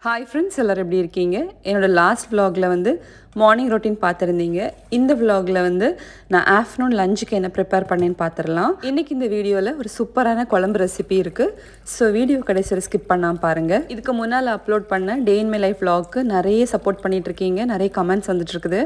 Hi friends, எல்லாரும் எப்படி இருக்கீங்க? என்னோட லாஸ்ட் vlogல வந்து மார்னிங் ரொட்டீன் பார்த்திருந்தீங்க. இந்த vlogல வந்து நான் ஆஃப்டர்நூன் லஞ்சுக்கு என்ன ப்ரிப்பேர் பண்ணேன்னு பார்த்துடலாம். இன்னைக்கு இந்த வீடியோல ஒரு சூப்பரான குழம்பு ரெசிபி இருக்கு. ஸோ வீடியோ கடைசி வரை ஸ்கிப் பண்ணாம பாருங்க. இதுக்கு முன்னால் அப்லோட் பண்ண டே இன் மை லைஃப் vlogக்கு நிறைய சப்போர்ட் பண்ணிட்டு இருக்கீங்க. நிறைய கமெண்ட்ஸ் வந்துட்டு இருக்குது.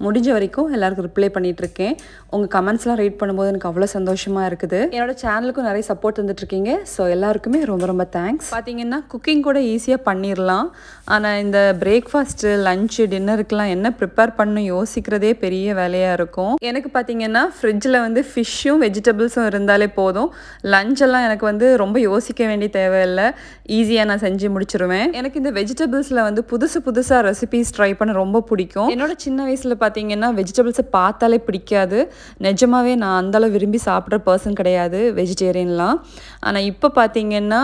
முடிஞ்ச வரைக்கும் எல்லாருக்கும் ரிப்ளை பண்ணிட்டு இருக்கேன். உங்க கமெண்ட்ஸ்லாம் ரீட் பண்ணும்போது எனக்கு அவ்வளோ சந்தோஷமா இருக்குது. என்னோட சேனலுக்கும் நிறைய சப்போர்ட் வந்துட்டு இருக்கீங்க. ஸோ எல்லாருக்குமே ரொம்ப ரொம்ப தேங்க்ஸ். பார்த்தீங்கன்னா குக்கிங் கூட ஈஸியாக பண்ணிடலாம். ஆனால் இந்த பிரேக்ஃபாஸ்ட்டு லஞ்சு டின்னருக்குலாம் என்ன ப்ரிப்பேர் பண்ணணும் யோசிக்கிறதே பெரிய வேலையாக இருக்கும். எனக்கு பார்த்தீங்கன்னா ஃப்ரிட்ஜில் வந்து ஃபிஷ்ஷும் வெஜிடபிள்ஸும் இருந்தாலே போதும். லஞ்செல்லாம் எனக்கு வந்து ரொம்ப யோசிக்க வேண்டிய தேவையில்லை. ஈஸியாக நான் செஞ்சு முடிச்சிருவேன். எனக்கு இந்த வெஜிடபிள்ஸில் வந்து புதுசாக ரெசிபீஸ் ட்ரை பண்ண ரொம்ப பிடிக்கும். என்னோட சின்ன வயசில் பார்த்தீங்கன்னா வெஜிடபிள்ஸை பார்த்தாலே பிடிக்காது. நிஜமாவே நான் அந்தளவு விரும்பி சாப்பிட்ற பர்சன் கிடையாது வெஜிடேரியன்லாம். ஆனால் இப்போ பார்த்தீங்கன்னா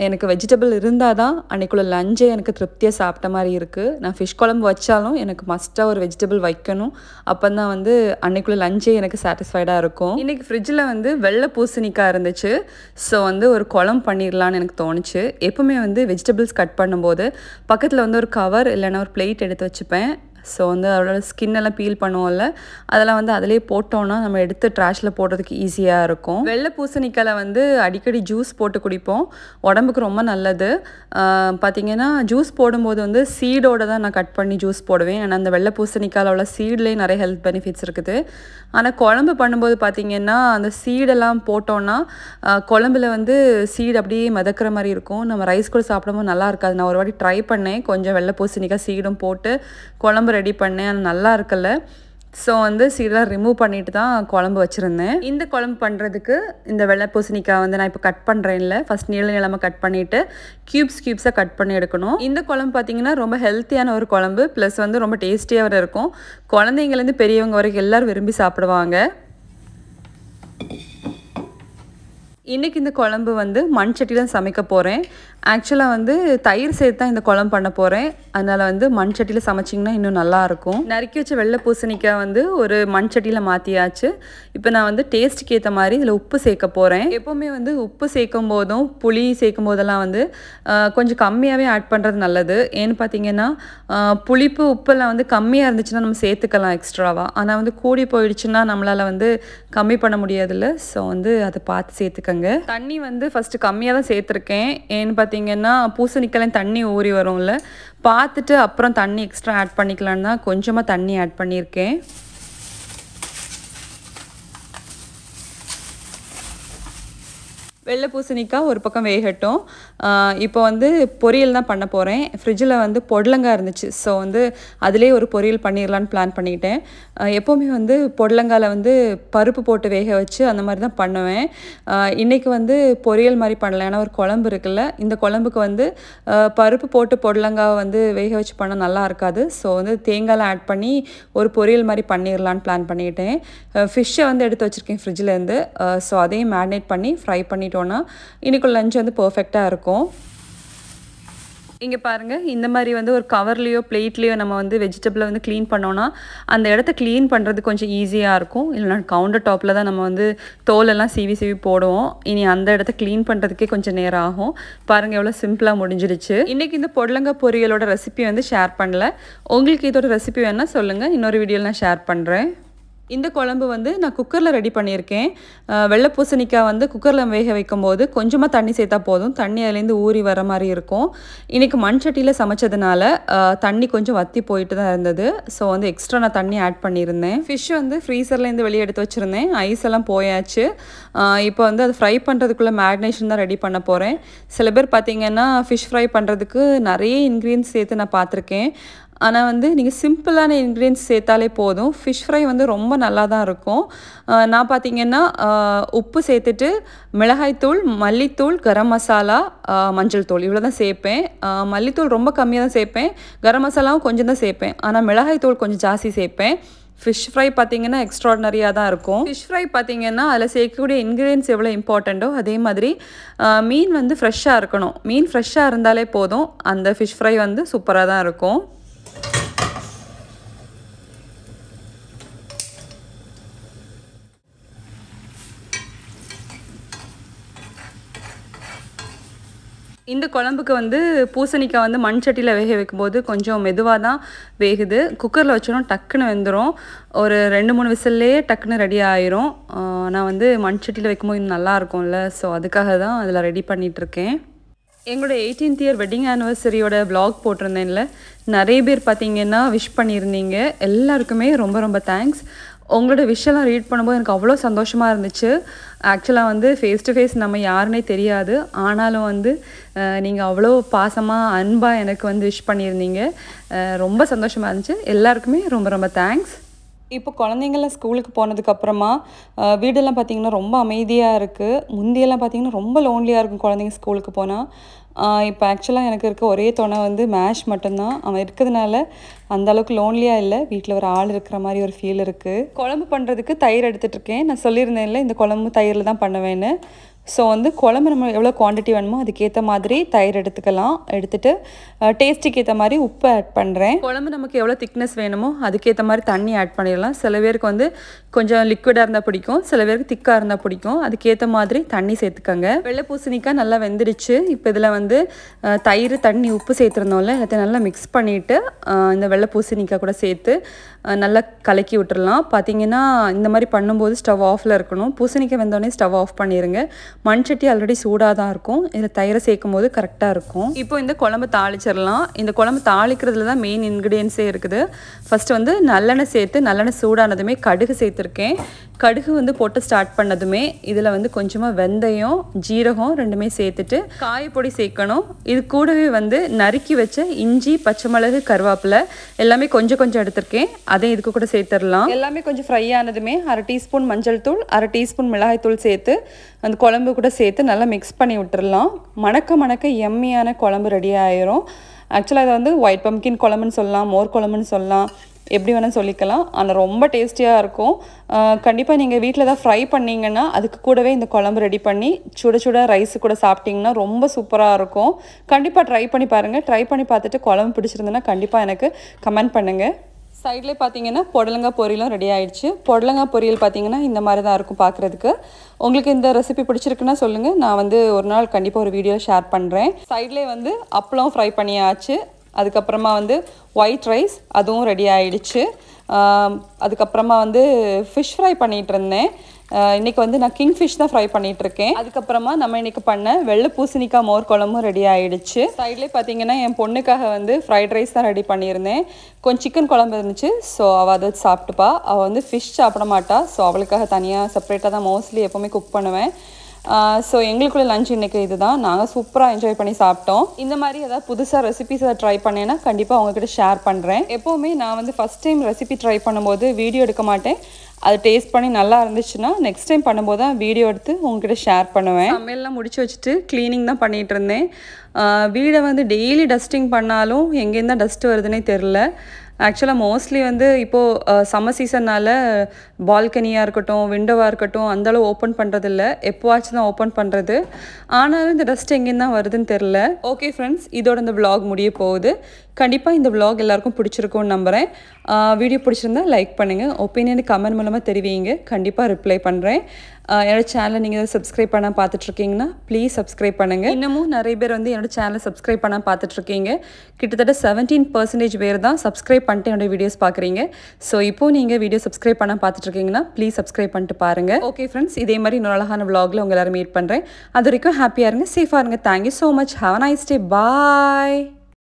எனக்கு வெஜிடபிள் இருந்தால் தான் அன்றைக்குள்ள லஞ்சே எனக்கு திருப்தியாக சாப்பிட்ட மாதிரி இருக்குது. நான் ஃபிஷ் குழம்பு வச்சாலும் எனக்கு மஸ்ட்டாக ஒரு வெஜிடபிள் வைக்கணும். அப்போ தான் வந்து அன்றைக்குள்ள லஞ்சே எனக்கு சாட்டிஸ்ஃபைடாக இருக்கும். இன்றைக்கி ஃப்ரிட்ஜில் வந்து வெள்ளை பூசணிக்காய் இருந்துச்சு. ஸோ வந்து ஒரு குழம்பு பண்ணிடலான்னு எனக்கு தோணுச்சு. எப்பவுமே வந்து வெஜிடபிள்ஸ் கட் பண்ணும்போது பக்கத்தில் வந்து ஒரு கவர் இல்லைன்னா ஒரு பிளேட் எடுத்து வச்சுப்பேன். ஸோ வந்து அதோட ஸ்கின்னெல்லாம் பீல் பண்ணுவோம்ல, அதெல்லாம் வந்து அதிலே போட்டோன்னா நம்ம எடுத்து ட்ராஷில் போடுறதுக்கு ஈஸியாக இருக்கும். வெள்ளை பூசணிக்காயில் வந்து அடிக்கடி ஜூஸ் போட்டு குடிப்போம். உடம்புக்கு ரொம்ப நல்லது. பார்த்திங்கன்னா ஜூஸ் போடும்போது வந்து சீடோடு தான் நான் கட் பண்ணி ஜூஸ் போடுவேன். ஆனால் அந்த வெள்ளை பூசணிக்காயில் உள்ள சீட்லேயே நிறைய ஹெல்த் பெனிஃபிட்ஸ் இருக்குது. ஆனால் குழம்பு பண்ணும்போது பார்த்திங்கன்னா அந்த சீடெல்லாம் போட்டோன்னா குழம்புல வந்து சீடு அப்படியே மிதக்கிற மாதிரி இருக்கும். நம்ம ரைஸ் கூட சாப்பிடும்போது நல்லா இருக்காது. நான் ஒரு வாட்டி ட்ரை பண்ணேன். கொஞ்சம் வெள்ளை பூசணிக்காய் சீடும் போட்டு குழம்பு ரெடி பண்ணேன். ஆனால் நல்லா இருக்குல்ல. ஸோ வந்து சீடெல்லாம் ரிமூவ் பண்ணிட்டு தான் குழம்பு வச்சுருந்தேன். இந்த குழம்பு பண்ணுறதுக்கு இந்த வெள்ளை பூசணிக்காய் வந்து நான் இப்போ கட் பண்ணுறேன்ல, ஃபஸ்ட் நீளமாக கட் பண்ணிவிட்டு க்யூப்ஸாக கட் பண்ணி எடுக்கணும். இந்த குழம்பு பார்த்திங்கன்னா ரொம்ப ஹெல்த்தியான ஒரு குழம்பு, ப்ளஸ் வந்து ரொம்ப டேஸ்டியாக இருக்கும். குழந்தைங்கலேருந்து பெரியவங்க வரைக்கும் எல்லோரும் விரும்பி சாப்பிடுவாங்க. இன்றைக்கி இந்த குழம்பு வந்து மண் சட்டி தான் சமைக்க போகிறேன். ஆக்சுவலாக வந்து தயிர் சேர்த்து தான் இந்த குழம்பு பண்ண போகிறேன். அதனால் வந்து மண் சட்டியில் சமைச்சிங்கன்னா இன்னும் நல்லாயிருக்கும். நறுக்கி வச்ச வெள்ளை பூசணிக்காய் வந்து ஒரு மண் சட்டியில் மாற்றியாச்சு. இப்போ நான் வந்து டேஸ்ட்டுக்கு ஏற்ற மாதிரி இதில் உப்பு சேர்க்க போகிறேன். எப்போவுமே வந்து உப்பு சேர்க்கும் போதும் புளி சேர்க்கும் போதெல்லாம் வந்து கொஞ்சம் கம்மியாகவே ஆட் பண்ணுறது நல்லது. ஏன்னு பார்த்தீங்கன்னா புளிப்பு உப்பெல்லாம் வந்து கம்மியாக இருந்துச்சுன்னா நம்ம சேர்த்துக்கலாம் எக்ஸ்ட்ராவாக. ஆனால் வந்து கூடி போயிடுச்சுன்னா நம்மளால் வந்து கம்மி பண்ண முடியாதுல்ல. ஸோ வந்து அதை பார்த்து சேர்த்துக்கங்க. தண்ணி வந்து ஃபஸ்ட்டு கம்மியாக தான் சேர்த்துருக்கேன். ஏன்னு பார்த்தீங்கன்னா பூசணிக்காய் தண்ணி ஊறி வரும்ல, பார்த்துட்டு அப்புறம் தண்ணி எக்ஸ்ட்ரா ஆட் பண்ணிக்கலான்னு தான் கொஞ்சமாக தண்ணி ஆட் பண்ணியிருக்கேன். வெள்ளை பூசணிக்காய் ஒரு பக்கம் வேகட்டும். இப்போ வந்து பொரியல் தான் பண்ண போகிறேன். ஃப்ரிட்ஜில் வந்து பொடலங்காய் இருந்துச்சு. ஸோ வந்து அதிலே ஒரு பொரியல் பண்ணிடலான்னு பிளான் பண்ணிக்கிட்டேன். எப்போவுமே வந்து பொடலங்காயில் வந்து பருப்பு போட்டு வேக வச்சு அந்த மாதிரி தான் பண்ணுவேன். இன்றைக்கி வந்து பொரியல் மாதிரி பண்ணல. ஏன்னா ஒரு குழம்பு இருக்குல்ல, இந்த குழம்புக்கு வந்து பருப்பு போட்டு பொடலங்காய் வந்து வேக வச்சு பண்ணால் நல்லா இருக்காது. ஸோ வந்து தேங்காய்லாம் ஆட் பண்ணி ஒரு பொரியல் மாதிரி பண்ணிடலான்னு பிளான் பண்ணிக்கிட்டேன். ஃபிஷ்ஷை வந்து எடுத்து வச்சுருக்கேன் ஃப்ரிட்ஜிலேருந்து. ஸோ அதையும் மேரினேட் பண்ணி ஃப்ரை பண்ணிட்டோன்னா இன்னைக்கு லஞ்ச் வந்து பர்ஃபெக்டாக இருக்கும். இங்கே பாருங்கள், இந்த மாதிரி வந்து ஒரு கவர்லேயோ பிளேட்லேயோ நம்ம வந்து வெஜிடபிளை வந்து க்ளீன் பண்ணோன்னா அந்த இடத்த க்ளீன் பண்ணுறது கொஞ்சம் ஈஸியாக இருக்கும். இல்லைனா கவுண்டர் டாப்பில் தான் நம்ம வந்து தோலெல்லாம் சீவி போடுவோம். இனி அந்த இடத்த க்ளீன் பண்ணுறதுக்கே கொஞ்சம் நேரம் ஆகும். பாருங்கள் எவ்வளோ சிம்பிளாக முடிஞ்சிடுச்சு. இன்றைக்கி இந்த பொடலங்காய் பொரியலோட ரெசிபி வந்து ஷேர் பண்ணல. உங்களுக்கு இதோட ரெசிபி வேணால் சொல்லுங்கள், இன்னொரு வீடியோவில் நான் ஷேர் பண்ணுறேன். இந்த குழம்பு வந்து நான் குக்கரில் ரெடி பண்ணியிருக்கேன். வெள்ளை பூசணிக்காய் வந்து குக்கரில் வேக வைக்கும்போது கொஞ்சமாக தண்ணி சேர்த்தா போதும். தண்ணி அதுலேருந்து ஊறி வர மாதிரி இருக்கும். இன்றைக்கி மண் சட்டியில் சமைச்சதுனால தண்ணி கொஞ்சம் வற்றி போயிட்டு தான் இருந்தது. ஸோ வந்து எக்ஸ்ட்ரா நான் தண்ணி ஆட் பண்ணியிருந்தேன். ஃபிஷ் வந்து ஃப்ரீசர்லேருந்து வெளியே எடுத்து வச்சுருந்தேன். ஐஸ் எல்லாம் போயாச்சு. இப்போ வந்து அது ஃப்ரை பண்ணுறதுக்குள்ளே மேரினேஷன் தான் ரெடி பண்ண போகிறேன். சில பேர் பார்த்திங்கன்னா ஃபிஷ் ஃப்ரை பண்ணுறதுக்கு நிறைய இன்க்ரீடியன்ஸ் சேர்த்து நான் பார்த்துருக்கேன். ஆனால் வந்து நீங்கள் சிம்பிளான இன்க்ரீடியன்ஸ் சேர்த்தாலே போதும். ஃபிஷ் ஃப்ரை வந்து ரொம்ப நல்லா தான் இருக்கும். நான் பார்த்திங்கன்னா உப்பு சேர்த்துட்டு மிளகாய்த்தூள், மல்லித்தூள், கரம் மசாலா, மஞ்சள் தூள் இவ்வளோ தான் சேர்ப்பேன். மல்லித்தூள் ரொம்ப கம்மியாக தான் சேர்ப்பேன். கரம் மசாலாவும் கொஞ்சம் தான் சேர்ப்பேன். ஆனால் மிளகாய்த்தூள் கொஞ்சம் ஜாஸ்தி சேர்ப்பேன். ஃபிஷ் ஃப்ரை பார்த்திங்கன்னா எக்ஸ்ட்ராடனரியாக தான் இருக்கும். ஃபிஷ் ஃப்ரை பார்த்திங்கன்னா அதில் சேர்க்கக்கூடிய இன்க்ரீடியன்ஸ் எவ்வளோ இம்பார்ட்டண்ட்டோ அதே மாதிரி மீன் வந்து ஃப்ரெஷ்ஷாக இருக்கணும். மீன் ஃப்ரெஷ்ஷாக இருந்தாலே போதும், அந்த ஃபிஷ் ஃப்ரை வந்து சூப்பராக தான் இருக்கும். இந்த குழம்புக்கு வந்து பூசணிக்காய் வந்து மண் சட்டியில் வேக வைக்கும்போது கொஞ்சம் மெதுவாக தான் வேகுது. குக்கரில் வச்சோன்னா டக்குன்னு வெந்துடும். ஒரு 2-3 விசில்லையே டக்குன்னு ரெடி ஆயிரும். நான் வந்து மண் சட்டியில் வைக்கும்போது இன்னும் நல்லா இருக்கும்ல, ஸோ அதுக்காக தான் அதில் ரெடி பண்ணிகிட்ருக்கேன். எங்களோட 18th இயர் வெட்டிங் ஆனிவர்சரியோட வ்ளாக் போட்டிருந்தேன்ல, நிறைய பேர் பார்த்தீங்கன்னா விஷ் பண்ணியிருந்தீங்க. எல்லாருக்குமே ரொம்ப ரொம்ப தேங்க்ஸ். உங்களோட விஷயம்லாம் ரீட் பண்ணும்போது எனக்கு அவ்வளோ சந்தோஷமாக இருந்துச்சு. ஆக்சுவலாக வந்து ஃபேஸ் டு ஃபேஸ் நம்ம யாருன்னே தெரியாது, ஆனாலும் வந்து நீங்கள் அவ்வளோ பாசமாக அன்பாக எனக்கு வந்து விஷ் பண்ணியிருந்தீங்க. ரொம்ப சந்தோஷமாக இருந்துச்சு. எல்லாருக்குமே ரொம்ப ரொம்ப தேங்க்ஸ். இப்போ குழந்தைங்கள்லாம் ஸ்கூலுக்கு போனதுக்கப்புறமா வீடெல்லாம் பார்த்திங்கன்னா ரொம்ப அமைதியாக இருக்குது. முந்தியெல்லாம் பார்த்திங்கன்னா ரொம்ப லோன்லியாக இருக்கும் குழந்தைங்க ஸ்கூலுக்கு போனால். இப்போ ஆக்சுவலாக எனக்கு இருக்க ஒரே துணை வந்து மேஷ் மட்டும்தான். அவன் இருக்கிறதுனால அந்தளவுக்கு லோன்லியாக இல்லை, வீட்டில் ஒரு ஆள் இருக்கிற மாதிரி ஒரு ஃபீல் இருக்குது. குழம்பு பண்ணுறதுக்கு தயிர் எடுத்துகிட்ருக்கேன். நான் சொல்லியிருந்தேன்ல இந்த குழம்பு தயிரில் தான் பண்ணுவேன்னு. ஸோ வந்து குழம்பு நம்ம எவ்வளோ குவான்டிட்டி வேணுமோ அதுக்கேற்ற மாதிரி தயிர் எடுத்துக்கலாம். எடுத்துகிட்டு டேஸ்ட்டுக்கு ஏற்ற மாதிரி உப்பு ஆட் பண்ணுறேன். குழம்பு நமக்கு எவ்வளோ திக்னஸ் வேணுமோ அதுக்கேற்ற மாதிரி தண்ணி ஆட் பண்ணிடலாம். சில பேருக்கு வந்து கொஞ்சம் லிக்விடாக இருந்தால் பிடிக்கும், சில பேருக்கு திக்காக இருந்தால் பிடிக்கும். அதுக்கேற்ற மாதிரி தண்ணி சேர்த்துக்கோங்க. வெள்ளை பூசணிக்காய் நல்லா வெந்துடுச்சு. இப்போ இதில் வந்து தயிர், தண்ணி, உப்பு சேர்த்துருந்தோம்ல, எல்லாத்தையும் நல்லா மிக்ஸ் பண்ணிவிட்டு இந்த வெள்ளை பூசணிக்காய் கூட சேர்த்து நல்லா கலக்கி விட்டுறலாம். பார்த்திங்கன்னா இந்த மாதிரி பண்ணும்போது ஸ்டவ் ஆஃபில் இருக்கணும். பூசணிக்காய் வெந்தோடனே ஸ்டவ் ஆஃப் பண்ணிடுங்க. மண் சட்டி ஆல்ரெடி சூடாக தான் இருக்கும். இதில் தயிரை சேர்க்கும் போது கரெக்டாக இருக்கும். இப்போ இந்த குழம்பு தாளிச்சிடலாம். இந்த குழம்பு தாளிக்கிறதுல தான் மெயின் இன்க்ரீடியன்ஸே இருக்குது. ஃபஸ்ட்டு வந்து நல்லெண்ணெய் சேர்த்து, நல்லெண்ணெய் சூடானதுமே கடுகு சேர்த்துருக்கேன். கடுகு வந்து போட்டு ஸ்டார்ட் பண்ணதுமே இதில் வந்து கொஞ்சமாக வெந்தயம், ஜீரகம் ரெண்டுமே சேர்த்துட்டு காயப்பொடி சேர்க்கணும். இது கூடவே வந்து நறுக்கி வச்ச இஞ்சி, பச்சை மிளகு, கருவேப்பிலை எல்லாமே கொஞ்சம் கொஞ்சம் எடுத்திருக்கேன். அதையும் இதுக்கு கூட சேர்த்துடலாம். எல்லாமே கொஞ்சம் ஃப்ரை ஆனதுமே 1/2 டீஸ்பூன் மஞ்சள் தூள், 1/2 டீஸ்பூன் மிளகாய் தூள் சேர்த்து அந்த குழம்பு கூட சேர்த்து நல்லா மிக்ஸ் பண்ணி விட்டுடலாம். மணக்க மணக்க எம்மியான குழம்பு ரெடி ஆயிரும். ஆக்சுவலாக இதை வந்து ஒயிட் பம்கின் குழம்புன்னு சொல்லலாம், மோர் குழம்புன்னு சொல்லலாம், எப்படி வேணால் சொல்லிக்கலாம். ஆனால் ரொம்ப டேஸ்டியாக இருக்கும். கண்டிப்பாக நீங்கள் வீட்டில் தான் ஃப்ரை பண்ணிங்கன்னா அதுக்கு கூடவே இந்த குழம்பு ரெடி பண்ணி சுட சுட ரைஸு கூட சாப்பிட்டிங்கன்னா ரொம்ப சூப்பராக இருக்கும். கண்டிப்பாக ட்ரை பண்ணி பாருங்கள். ட்ரை பண்ணி பார்த்துட்டு குழம்பு பிடிச்சிருந்துன்னா கண்டிப்பாக எனக்கு கமெண்ட் பண்ணுங்கள். சைட்லேயே பார்த்தீங்கன்னா புடலங்காய் பொரியலும் ரெடி ஆகிடுச்சு. புடலங்காய் பொரியல் பார்த்தீங்கன்னா இந்த மாதிரி தான் இருக்கும் பார்க்குறதுக்கு. உங்களுக்கு இந்த ரெசிபி பிடிச்சிருக்குன்னா சொல்லுங்கள், நான் வந்து ஒரு நாள் கண்டிப்பாக ஒரு வீடியோ ஷேர் பண்ணுறேன். சைட்லேயே வந்து அப்பளம் ஃப்ரை பண்ணியாச்சு. அதுக்கப்புறமா வந்து ஒயிட் ரைஸ் அதுவும் ரெடி ஆகிடுச்சு. அதுக்கப்புறமா வந்து ஃபிஷ் ஃப்ரை பண்ணிகிட்டு இருந்தேன். இன்றைக்கி வந்து நான் கிங் ஃபிஷ் தான் ஃப்ரை பண்ணிகிட்ருக்கேன். அதுக்கப்புறமா நம்ம இன்றைக்கி பண்ண வெள்ளை பூசணிக்காய் மோர் குழம்பும் ரெடி ஆகிடுச்சு. சைட்லேயே பார்த்தீங்கன்னா என் பொண்ணுக்காக வந்து ஃப்ரைட் ரைஸ் தான் ரெடி பண்ணியிருந்தேன். கொஞ்சம் சிக்கன் குழம்பு இருந்துச்சு, ஸோ அவள் அதை வச்சு சாப்பிட்டுப்பா. அவள் வந்து ஃபிஷ் சாப்பிட மாட்டா, ஸோ அவளுக்காக தனியாக செப்பரேட்டாக தான் மோஸ்ட்லி எப்போவுமே குக் பண்ணுவேன். ஸோ எங்களுக்குள்ள லஞ்ச் இன்றைக்கி இது தான். நாங்கள் சூப்பராக என்ஜாய் பண்ணி சாப்பிட்டோம். இந்த மாதிரி ஏதாவது புதுசாக ரெசிபிஸ் ஏதாவது ட்ரை பண்ணேன்னா கண்டிப்பாக உங்ககிட்ட ஷேர் பண்ணுறேன். எப்போவுமே நான் வந்து ஃபஸ்ட் டைம் ரெசிபி ட்ரை பண்ணும்போது வீடியோ எடுக்க மாட்டேன். அது டேஸ்ட் பண்ணி நல்லா இருந்துச்சுன்னா நெக்ஸ்ட் டைம் பண்ணும்போது தான் வீடியோ எடுத்து உங்ககிட்ட ஷேர் பண்ணுவேன். சமையல்லாம் முடிச்சு வச்சுட்டு க்ளீனிங் தான் பண்ணிகிட்டு இருந்தேன். வீடை வந்து டெய்லி டஸ்டிங் பண்ணாலும் எங்கேருந்து தான் டஸ்ட்டு வருதுன்னே தெரில. ஆக்சுவலாக மோஸ்ட்லி வந்து இப்போது சம்மர் சீசன்னால் பால்கனியாக இருக்கட்டும், விண்டோவாக இருக்கட்டும் அந்தளவு ஓப்பன் பண்ணுறதில்ல. எப்போவாச்சும் தான் ஓப்பன் பண்ணுறது. ஆனாலும் இந்த டஸ்ட் எங்கேருந்து தான் வருதுன்னு தெரில. ஓகே ஃப்ரெண்ட்ஸ், இதோட இந்த விலாக் முடிய போகுது. கண்டிப்பாக இந்த விலாக் எல்லாருக்கும் பிடிச்சிருக்கும்னு நம்புகிறேன். வீடியோ பிடிச்சிருந்தா லைக் பண்ணுங்கள், ஒப்பீனியன் கமெண்ட் மூலமாக தெரிவிங்க. கண்டிப்பாக ரிப்ளை பண்ணுறேன். என்னோடய சேனலை நீங்கள் சப்ஸ்கிரைப் பண்ண பார்த்துட்ருக்கீங்கன்னா ப்ளீஸ் சப்ஸ்கிரைப் பண்ணுங்கள். இன்னமும் நிறைய பேர் வந்து என்னோடய சேனலை சப்ஸ்கிரைப் பண்ண பார்த்துட்ருக்கீங்க. கிட்டத்தட்ட 17% பேர் தான் சப்ஸ்கிரைப் பண்ணிட்டு என்னோடய வீடியோஸ் பார்க்குறீங்க. ஸோ இப்போது நீங்கள் வீடியோ சப்ஸ்கிரைப் பண்ண பார்த்துட்ருக்கீங்கன்னா ப்ளீஸ் சப்ஸ்கிரைப் பண்ணிட்டு பாருங்கள். ஓகே ஃப்ரெண்ட்ஸ், இதே மாதிரி இன்னொரு அழகான விலாகில் உங்கள் எல்லாரும் மீட் பண்ணுறேன். அது வரைக்கும் ஹாப்பியாக இருங்க, சேஃபாக இருங்க. Thank you so much. Have a nice day. Bye.